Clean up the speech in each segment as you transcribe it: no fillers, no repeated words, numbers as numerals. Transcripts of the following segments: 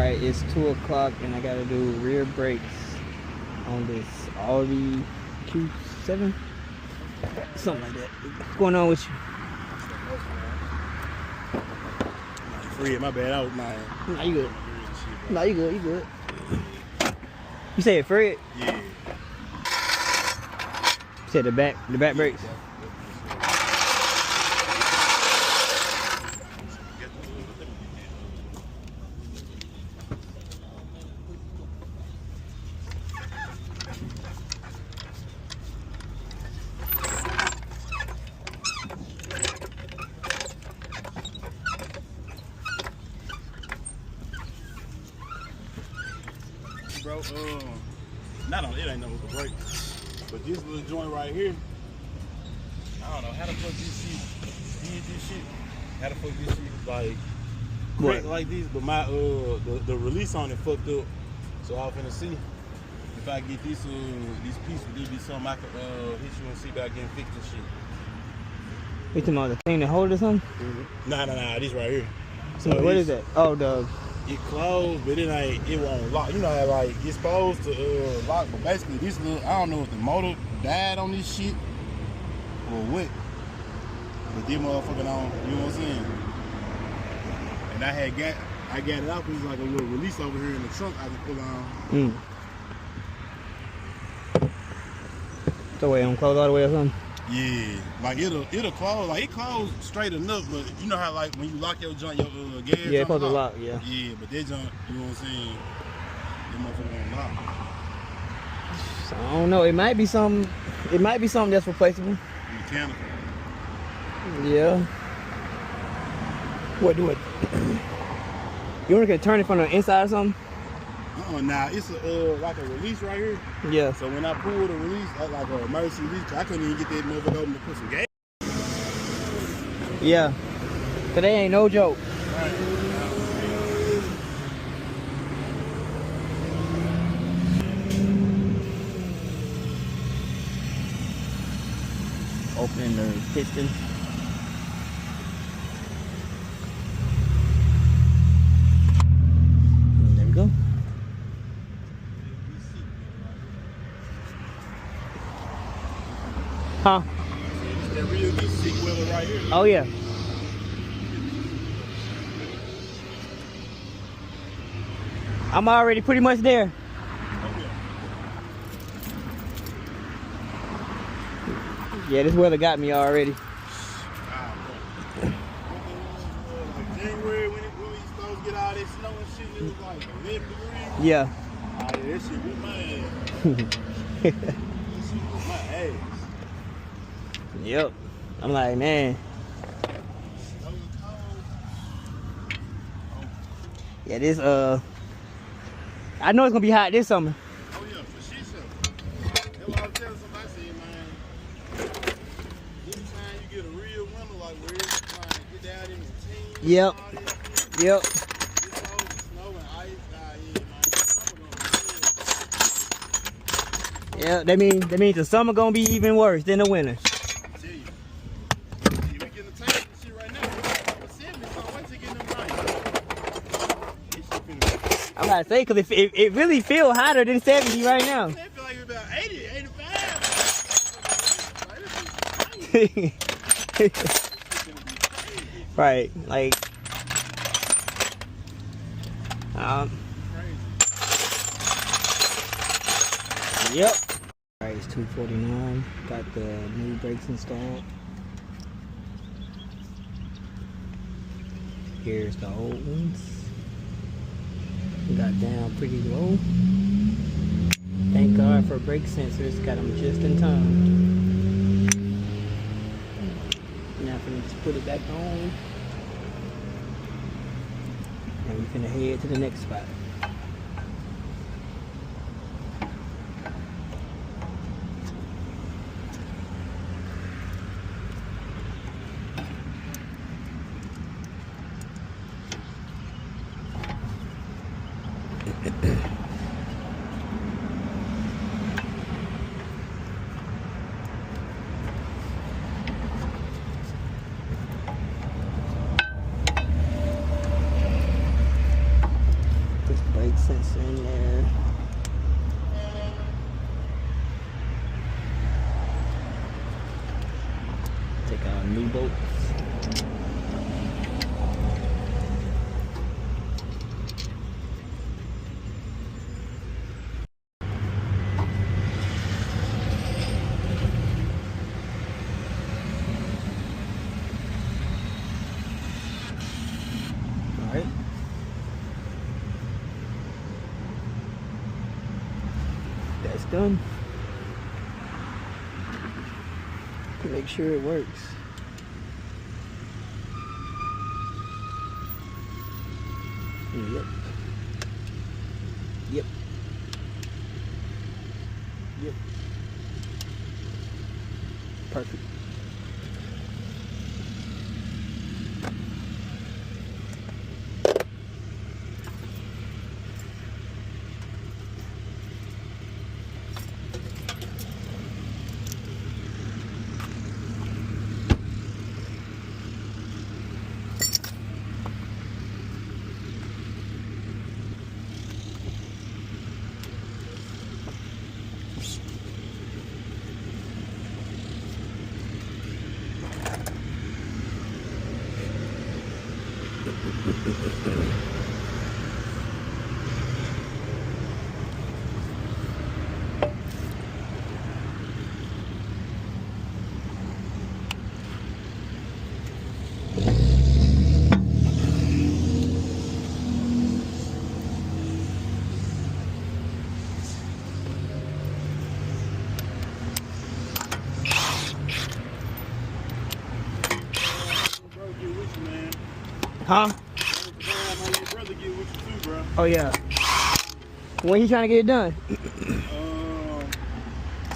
Alright, it's 2 o'clock and I gotta do rear brakes on this Audi Q7. Something like that. What's going on with you? Fred, my bad. I was my. Nah, you good. Nah, you good. You good. You say it, Fred? Yeah. You said the back brakes. Bro, not on it ain't no brake, but this little joint right here, I don't know how the fuck this shit did this shit. How the fuck this shit like cracked like this, but my the release on it fucked up. So I'm finna see if I get this piece, would there be something I could hit you and see about getting fixed and shit. You talking about the thing that hold or something? Nah, this right here. So what is that? Oh, the. It closed, but it won't lock. You know how like it's supposed to lock, but basically this little, I don't know if the motor died on this shit or what. But this motherfucker on, you know what I'm saying? And I got it out, it was like a little release over here in the trunk I can pull on. So wait, don't close all the way or something? Yeah, like it'll close, like it closed straight enough, but you know how like when you lock your joint, your gas. Yeah, it's supposed to lock, yeah. Yeah, but that joint, you know what I'm saying? That motherfucker won't lock. So, I don't know. It might be something. It might be something that's replaceable. Mechanical. Yeah. What do it? You want to turn it from the inside or something? Nah, it's like a release right here. Yeah. So when I pulled the release, like an emergency release, I couldn't even get that motherfucker open to put some gas. Yeah. Cause they ain't no joke. Right. Opening the piston. There we go. Huh? That real good seat wheeler right here. Oh yeah. I'm already pretty much there. Yeah, this weather got me already. Like January when we supposed to get all that snow and shit, it was like 11 degrees. Yeah. That shit was my ass. That shit was my ass. Yep. I'm like, man. Yeah, this I know it's gonna be hot this summer. Oh yeah, for shit show. That's what I was telling somebody. I said, man, anytime you get a real winter like where it's like get down in the teens. Yep. Yep. It's all the snow and ice out here, man. Yeah, that means the summer gonna be even worse than the winter. I'm about to say, because it really feels hotter than 70 right now. It feel like it's about 80, 85. Right, like, yep. All right, it's 2:49. Got the new brakes installed. Here's the old ones. Got down pretty low. Thank God for brake sensors. Got them just in time. Now I'm gonna just put it back on. And we're gonna head to the next spot. this brake sensor in there. Take out new bolts. Alright. That's done. Make sure it works. Yep. Yep. Yep. Perfect. Huh? Oh yeah. When you trying to get it done?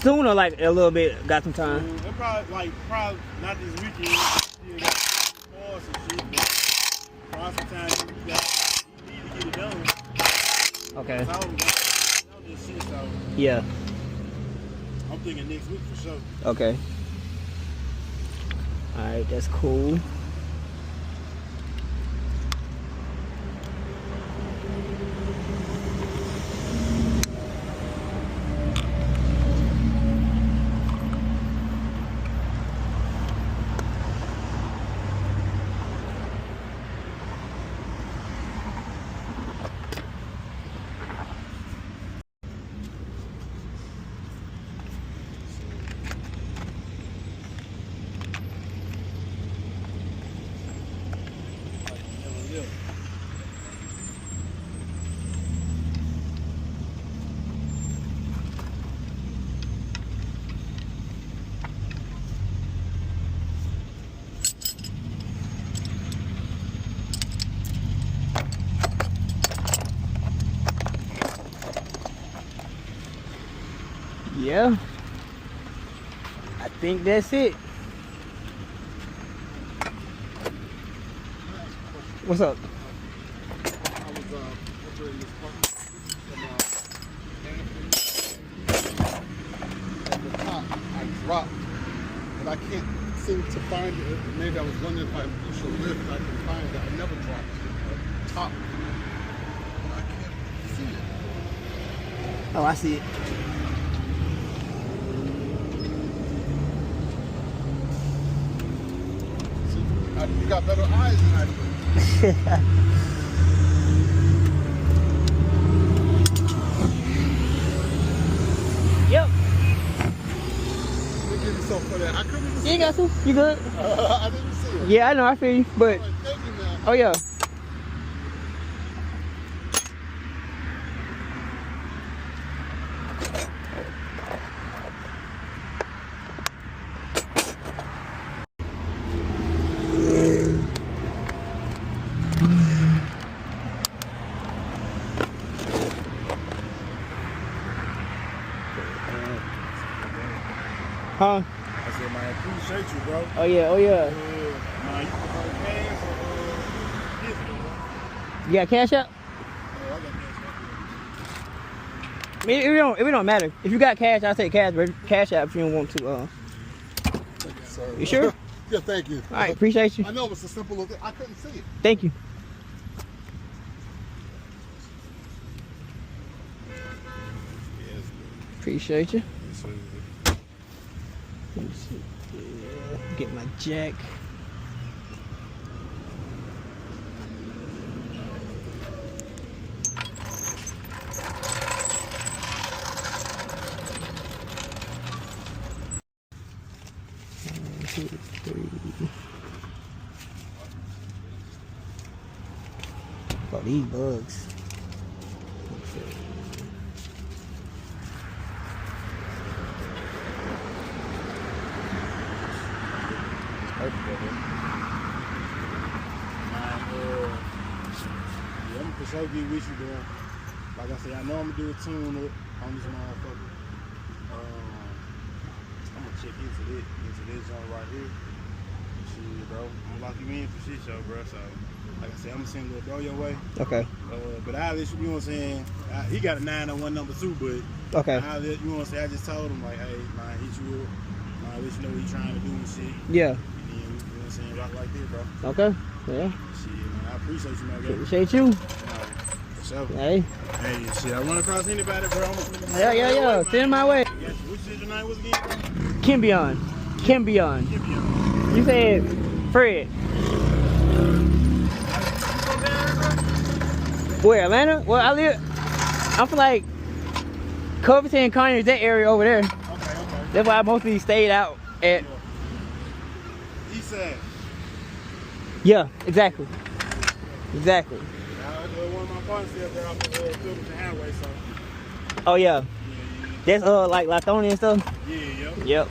Soon or like a little bit? Got some time? Probably not this weekend. You got some shit, but probably sometimes you need to get it done. Okay. Just shit, so yeah. I'm thinking next week for sure. Okay. All right, that's cool. Yeah, I think that's it. What's up? I was operating this part at the top. I dropped, but I can't seem to find it. Maybe I was wondering if I push a lift, I can find it. I never dropped the top. I can't see it. Oh, I see it. You got better eyes than I do. Yep. They give you something for that. I couldn't even see You ain't got to. You good? I didn't see it. Yeah, I know. I feel you. But, All right, thank you, man. oh yeah. Huh? I said, man, I appreciate you, bro. Oh yeah, oh yeah. Man, you prefer cash or digital? You got cash out? Oh, I got cash out. I mean, it don't matter. If you got cash, I'll take cash, but cash out if you don't want to. Thank you, sir. You sure? Yeah, thank you. All right, appreciate you. I know it's a simple little thing. I couldn't see it. Thank you. Appreciate you. Yes, sir. Let me see. Yeah. Get my jack. One, two, three. Oh, these bugs. Perfect, brother. Yeah, I'm for sure get with you, bro. Like I said, I know I'm gonna do a tune up on this motherfucker. I'm gonna check into this joint right here. Shit, bro. I'm gonna lock you in for shit show, bro. So, like I said, I'm gonna send a little bro your way. Okay. But I'll let you know what I'm saying. He got a 901 number too, but Okay. I'll let you know what I'm saying. I just told him like, hey, man, hit you up. I'll let you know what he's trying to do and shit. Yeah. And then, you know what I'm saying, rock like this, bro. Okay. Yeah. Shit, man, I appreciate you, man. Appreciate you. For sure. Hey. Hey, shit, I run across anybody, bro. Yeah. Send my way. Yes, which shit your name was again? Kimbion. Kimbion. Kimbion. You said Fred. Where, Atlanta? Well, I'm from like Covington, Conyers, that area over there. Okay. That's why I mostly stayed out at. East side. Yeah, exactly. Exactly. One of my partners up there off the Covington Highway, so. Oh yeah. That's like Latonia and stuff. Yeah. Yep.